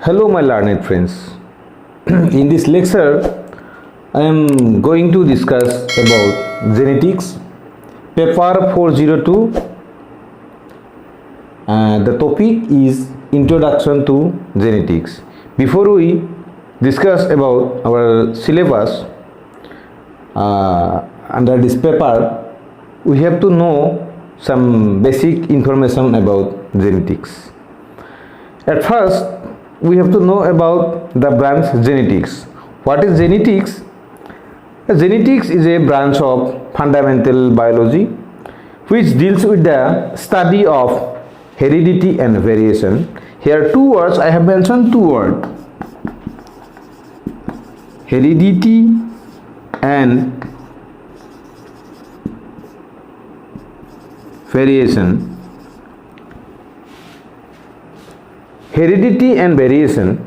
Hello, my learned friends. In this lecture, I am going to discuss about genetics, paper 402. The topic is Introduction to Genetics. Before we discuss about our syllabus under this paper, we have to know some basic information about genetics. At first, we have to know about the branch genetics. What is genetics? Genetics is a branch of fundamental biology which deals with the study of heredity and variation. Here two words, I have mentioned two words: heredity and variation. Heredity and variation.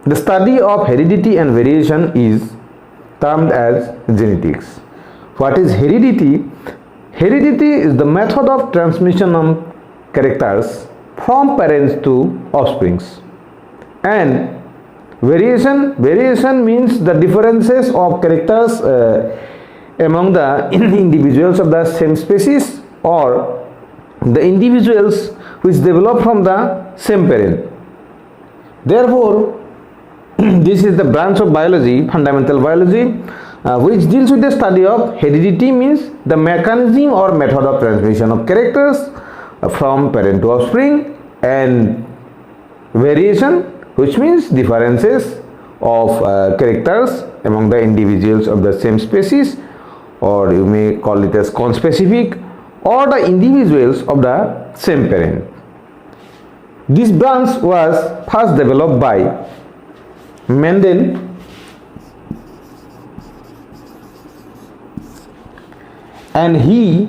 The study of heredity and variation is termed as genetics. What is heredity? Heredity is the method of transmission of characters from parents to offsprings. And variation means the differences of characters among the individuals of the same species or the individuals which develop from the same parent. Therefore, this is the branch of biology, fundamental biology, which deals with the study of heredity, means the mechanism or method of transmission of characters from parent to offspring, and variation, which means differences of characters among the individuals of the same species, or you may call it as conspecific, or the individuals of the same parent. This branch was first developed by Mendel and he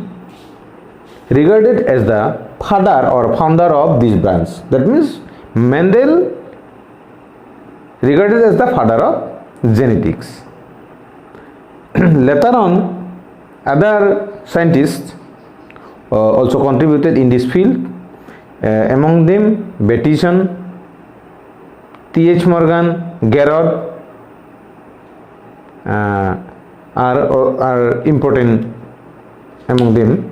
regarded as the father or founder of this branch. That means Mendel regarded as the father of genetics. Later on, other scientists also contributed in this field. Among them, Bateson, T.H. Morgan, Garrod are important among them.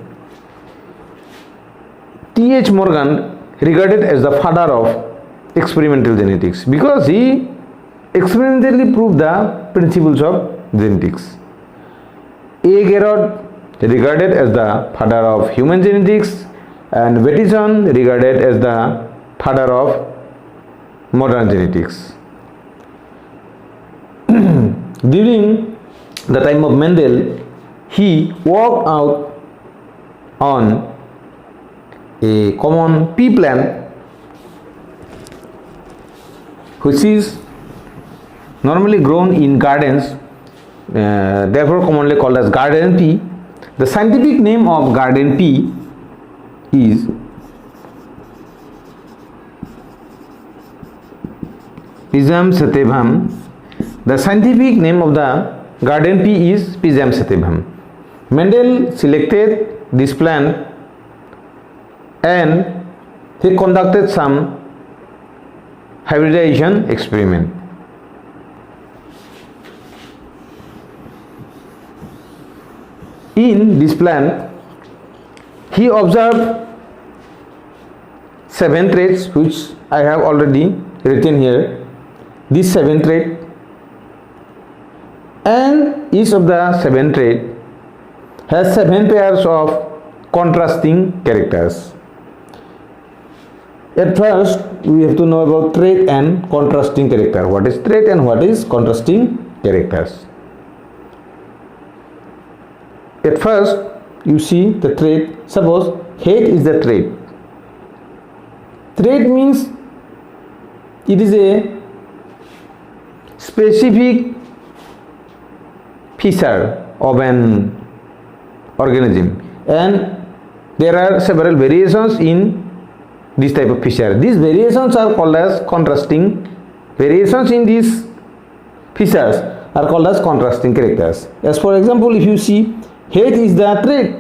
T.H. Morgan regarded as the father of experimental genetics because he experimentally proved the principles of genetics. A. Garrod regarded as the father of human genetics, and Bateson regarded as the father of modern genetics. During the time of Mendel, he worked out on a common pea plant which is normally grown in gardens, therefore commonly called as garden pea. The scientific name of garden pea is Pisum sativum. The scientific name of the garden pea is Pisum sativum. Mendel selected this plant and he conducted some hybridization experiment. In this plant, he observed 7 traits which I have already written here. These 7 traits, and each of the 7 traits has 7 pairs of contrasting characters. At first, we have to know about trait and contrasting character. What is trait and what is contrasting characters? At first, you see the trait. Suppose head is the trait. Trait means it is a specific feature of an organism, and there are several variations in this type of feature. These variations are called as contrasting. Variations in these features are called as contrasting characters. As for example, if you see head is the trait,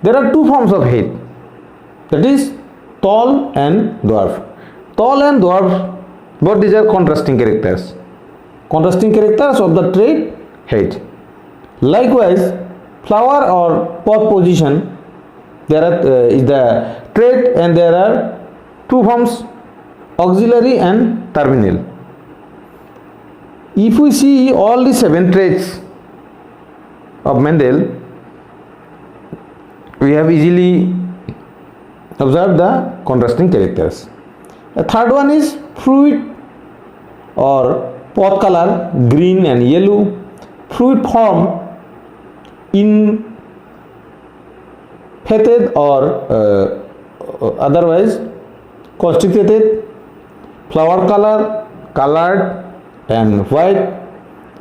there are 2 forms of head, that is tall and dwarf. Tall and dwarf Both these are contrasting characters. Contrasting characters of the trait head. Likewise, flower or pod position, there is the trait, and there are two forms, auxiliary and terminal. If we see all the 7 traits of Mendel, we have easily observed the contrasting characters. The third one is fruit or pod color, green and yellow, fruit form in fetid or otherwise constricted, flower color, colored and white,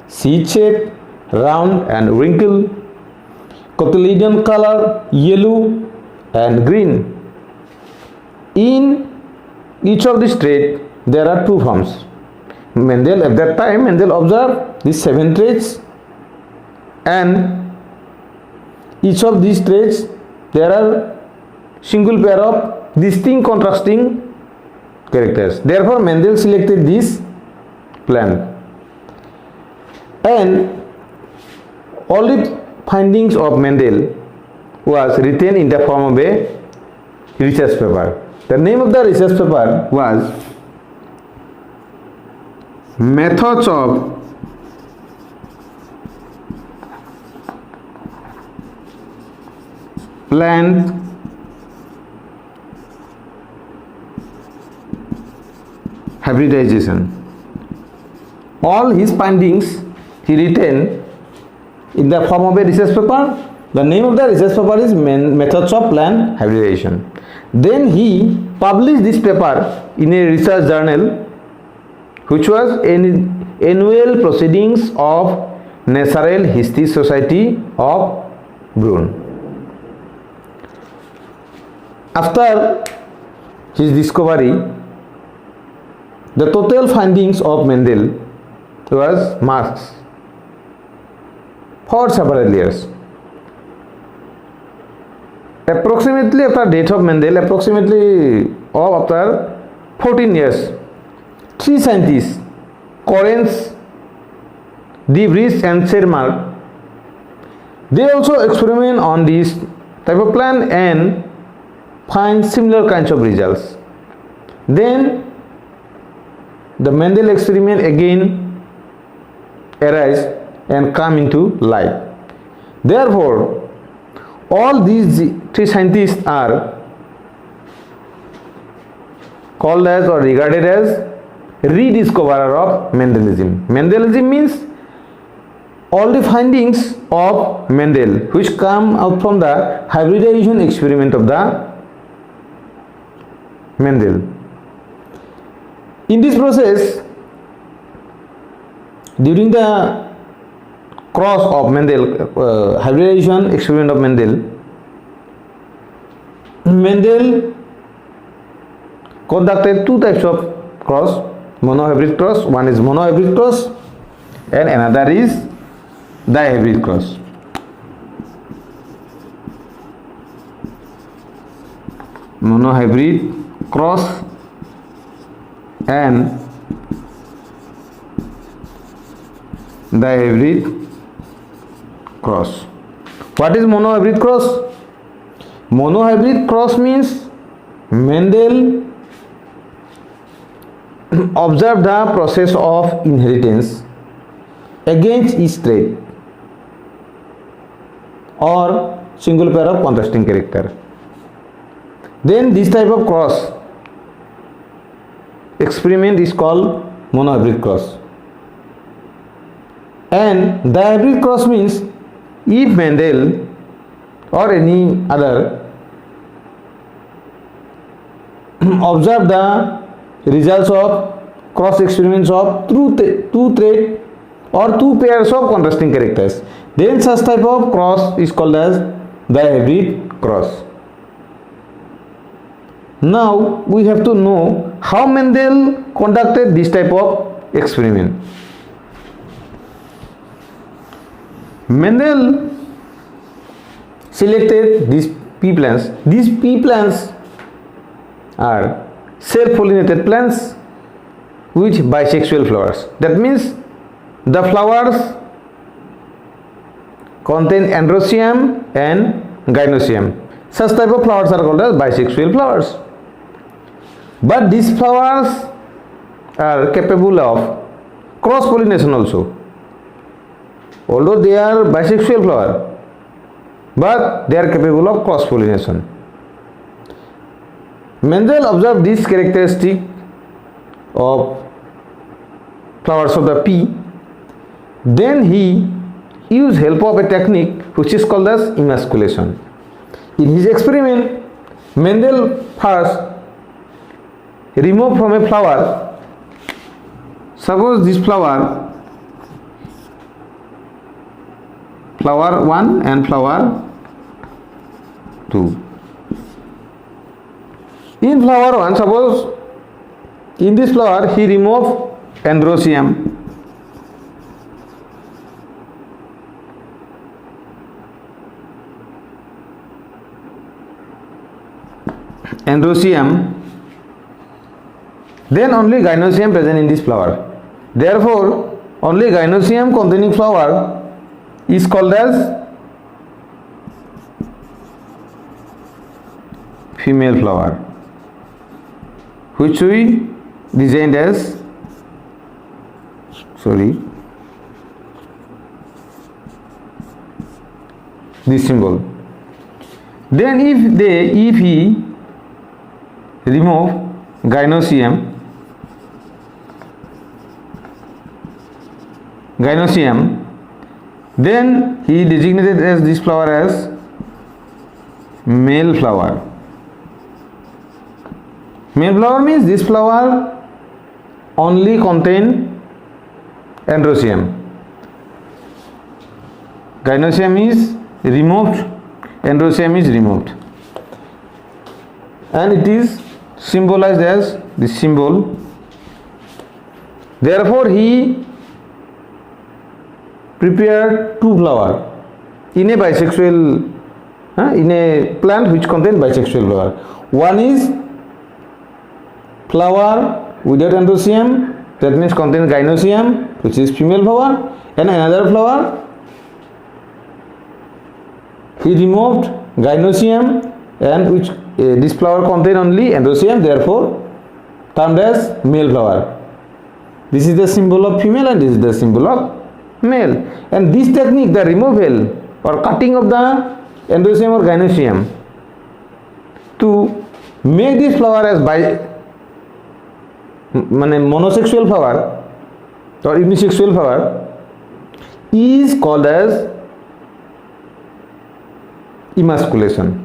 seed shape, round and wrinkled, cotyledon color, yellow and green. In each of these traits there are two forms. Mendel, at that time, Mendel observed these 7 traits, and each of these traits there are single pair of distinct contrasting characters. Therefore, Mendel selected this plant, and all the findings of Mendel was written in the form of a research paper. The name of the research paper was Methods of Plant Hybridization. All his findings he written in the form of a research paper. The name of the research paper is Methods of Plant Hybridization. Then he published this paper in a research journal, which was Annual Proceedings of Natural History Society of Brunn. After his discovery, the total findings of Mendel was masked for several years. Approximately after death of Mendel, after 14 years, 3 scientists, Correns, De Vries and Schermerhorst, they also experiment on this type of plant and find similar kinds of results. Then the Mendel experiment again arise and come into light. Therefore, all these 3 scientists are called as or regarded as rediscoverer of Mendelism. Mendelism means all the findings of Mendel which come out from the hybridization experiment of the Mendel. In this process, during the cross of Mendel, hybridization experiment of Mendel conducted 2 types of cross, monohybrid cross. One is monohybrid cross and another is dihybrid cross. Monohybrid cross and dihybrid cross. What is monohybrid cross? Monohybrid cross means Mendel observed the process of inheritance against each trait or single pair of contrasting character. Then this type of cross experiment is called monohybrid cross. And dihybrid cross means if Mendel or any other observe the results of cross experiments of two trait or 2 pairs of contrasting characters, then such type of cross is called as dihybrid cross. Now we have to know how Mendel conducted this type of experiment. Mendel selected these pea plants. These pea plants are self-pollinated plants with bisexual flowers. That means the flowers contain androecium and gynoecium. Such type of flowers are called as bisexual flowers. But these flowers are capable of cross pollination also. Although they are bisexual flower, but they are capable of cross pollination. Mendel observed this characteristic of flowers of the pea. Then he used help of a technique which is called as emasculation. In his experiment, Mendel first removed from a flower, suppose this flower 1 and flower 2. In flower 1, suppose in this flower he removed androecium. Then only gynoecium present in this flower. Therefore, only gynoecium containing flower is called as female flower, which we designed as this symbol. Then if he remove gynoecium, then he designated as this flower as male flower. Male flower means this flower only contain androecium. Gynoecium is removed, androecium is removed, and it is symbolized as this symbol. Therefore, he prepared two flowers in a bisexual, in a plant which contains bisexual flower. One is flower without androecium, that means contains gynoecium, which is female flower, and another flower he removed gynoecium, and which this flower contains only androecium, therefore termed as male flower. This is the symbol of female and this is the symbol of male. And this technique, the removal or cutting of the androecium or gynoecium to make this flower as monosexual flower or unisexual flower is called as emasculation.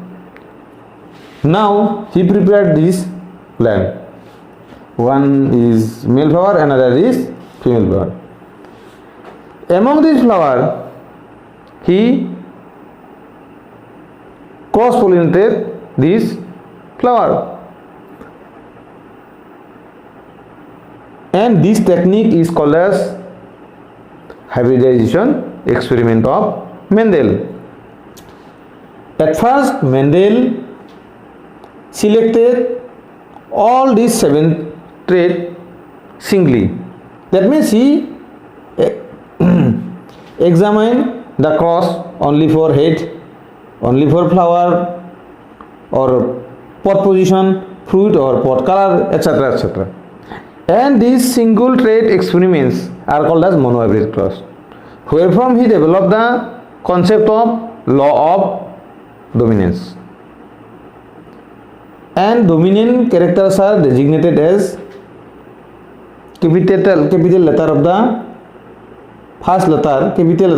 Now he prepared this plant. One is male flower, another is female flower. Among these flower, he cross-pollinated this flower, and this technique is called as hybridization experiment of Mendel. At first, Mendel selected all these 7 traits singly. That means he examined the cross only for head, only for flower or pot position, fruit or pot color, etc., etc. And these single trait experiments are called as monohybrid cross, wherefrom he developed the concept of law of dominance. And dominant characters are designated as capital letter of the first letter, capital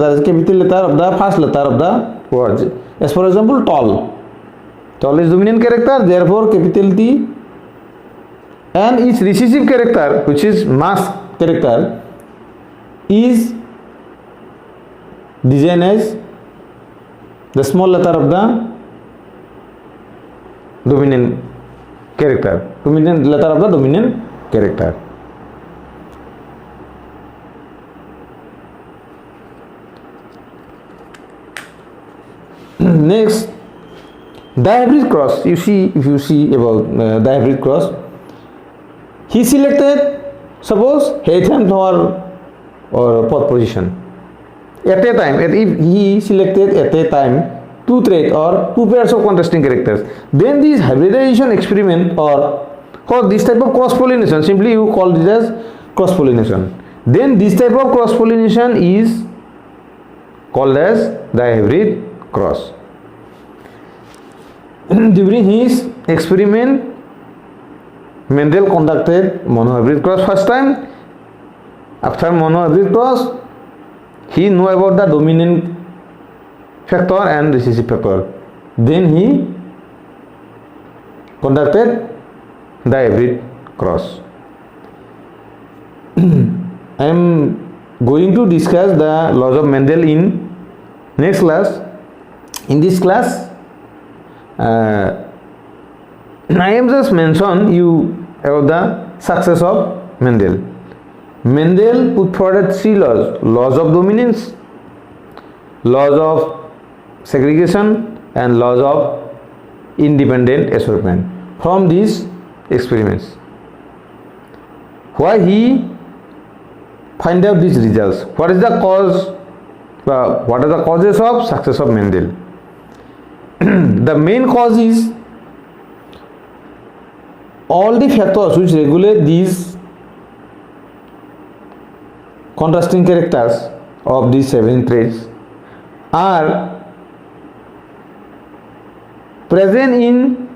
letter of the first letter of the word. As for example, tall. Tall is dominant character, therefore capital T, and its recessive character, which is mask character, is designed as the small letter of the dominant character, dominant letter of the dominant character. Next, dihybrid cross. If you see about dihybrid cross, he selected Suppose Haytham flower or pot position. At a time, if he selected at a time two threads or two pairs of contrasting characters, then this hybridization experiment or this type of cross pollination, simply you call this as cross pollination. Then this type of cross pollination is called as dihybrid cross. During his experiment, Mendel conducted monohybrid cross first time. After monohybrid cross, he knew about the dominant factor and recessive factor. Then he conducted dihybrid cross. I am going to discuss the laws of Mendel in next class. In this class, I am just mention you about the success of Mendel. Mendel put forward three laws: laws of dominance, laws of segregation, and laws of independent assortment from these experiments. Why he find out these results? What is the cause? What are the causes of success of Mendel? The main cause is all the factors which regulate these contrasting characters of these 7 traits are present in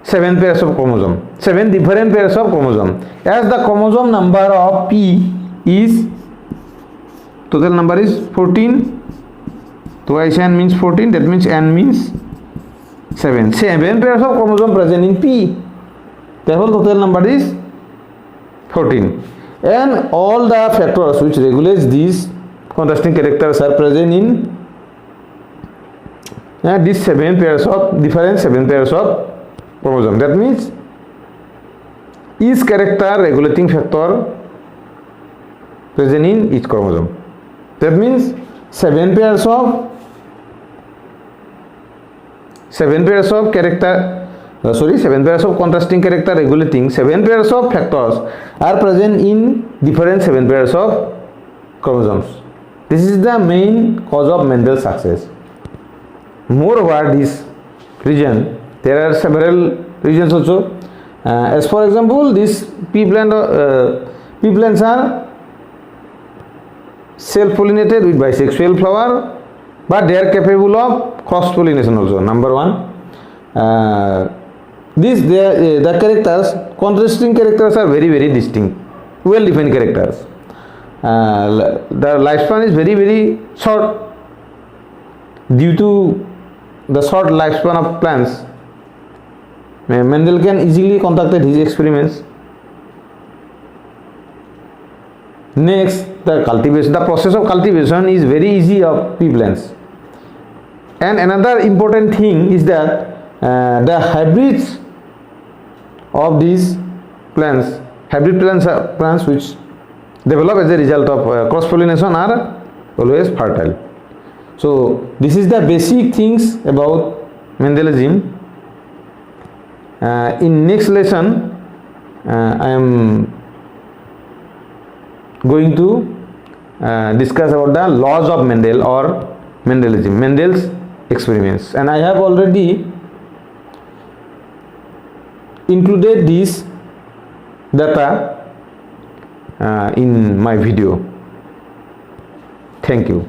7 pairs of chromosome, 7 different pairs of chromosome. As the chromosome number of P is, total number is 14, twice n means 14, that means n means 7. 7 pairs of chromosome present in P, therefore total number is 14. And all the factors which regulates these contrasting characters are present in these 7 pairs of different 7 pairs of chromosome. That means each character regulating factor present in each chromosome. That means 7 pairs of contrasting character regulating 7 pairs of factors are present in different 7 pairs of chromosomes. This is the main cause of Mendel's success. Moreover, this region, there are several regions also. As for example, these pea plants are self-pollinated with bisexual flower, but they are capable of cross-pollination also. Number one, the characters, contrasting characters are very, very distinct, well-defined characters. The lifespan is very, very short. Due to the short lifespan of plants, Mendel can easily conducted his experiments. Next, the cultivation. The process of cultivation is very easy of pea plants. And another important thing is that the hybrids of these plants, plants which develop as a result of cross pollination are always fertile. So this is the basic things about Mendelism. In next lesson, I am going to discuss about the laws of Mendel or Mendelism, Mendel's experiments, and I have already included this data in my video. Thank you.